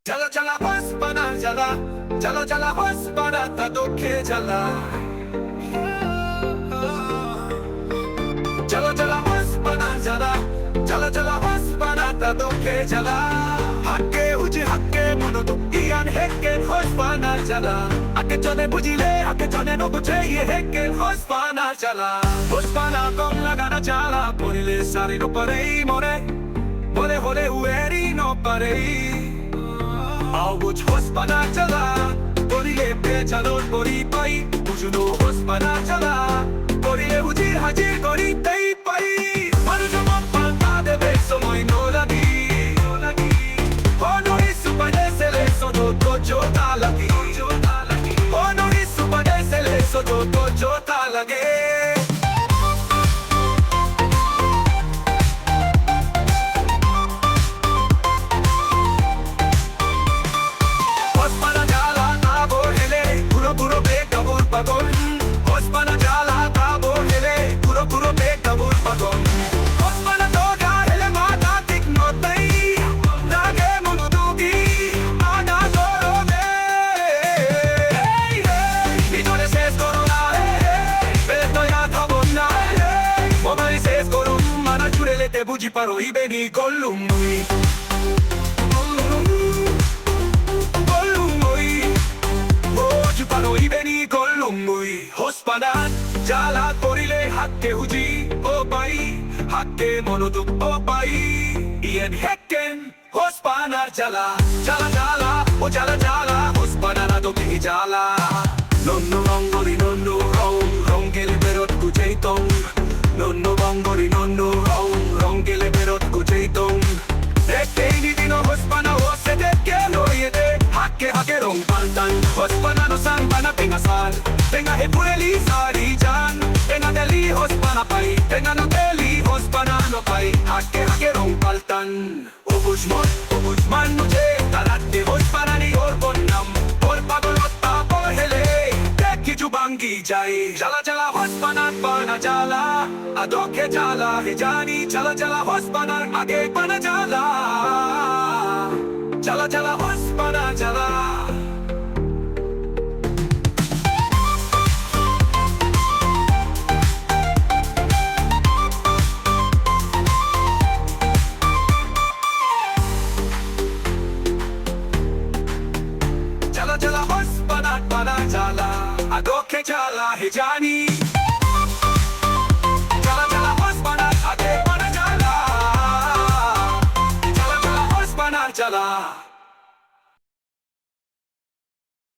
জ্বালা জ্বালা হসপানা জ্বালা, জ্বালা জ্বালা হসপানা তা দুঃখে জ্বালা। জ্বালা জ্বালা হসপানা জ্বালা, জ্বালা জ্বালা হসপানা তা দুঃখে জ্বালা। হাক্কে উজি হাক্কে মনোতো ইয়ান হেক্কে হসপানা জ্বালা। আকে জনে বুঝিলে আকে জনে নবুঝে ইয়ে হেক্কে হসপানা জ্বালা। হসপানা কম লাগানা জ্বালা পড়িলে শাড়ির উপরেই মরে, বলে হলে উয়েরি নপারেই। আউজ হসপানা জ্বালা পড়িলে পেছানোর পরি পাই, বুঝুনো হসপানা জ্বালা পড়িলে উজির হাজির করিতেই পাই। মানুষ পাল্টা দেবে সময় নোলাগি, honori supadesele sodo tojo talagi, honori supadesele sodo tojo talage. Hospana jala tabo hele, puro puro be kabur pagol. Hospana jala tabo hele, puro puro be kabur pagol. Hospana toga hele mata tik notai, nage munudugi ana dorome. Hey hey, itore ses corona, beto ya thabonna. Mobile ses korum, mana jurelete buji paro ibeni kollumui. Hospana jala porile hakke huji o pai, hakke monoduk o pai. Ian hekken hospana jala, jala jala o jala jala hospana na do ki jala. Nonno mongori nonno rong rongele berot kujeitong. Nonno mongori nonno rong rongele berot kujeitong. Dekke ni dino hospana o se dekke no yede hakke hakke rong pantan. Hospana no sang bana pingasal. Tenga he pureli sari jan, tenga deli hospana pai, tenga no deli hospana no pai. Hakke hakke rong paltan. Obush man mujhe tarate hospana ni or bonnam, or pagolotta por hele. Dekhi jubangi jai, jala jala hospana pana jala, adokhe jala he jani, jala jala hospana age pana jala, jala jala hospana jala. Jala jala hospana pana jala, adokhe jala he jani.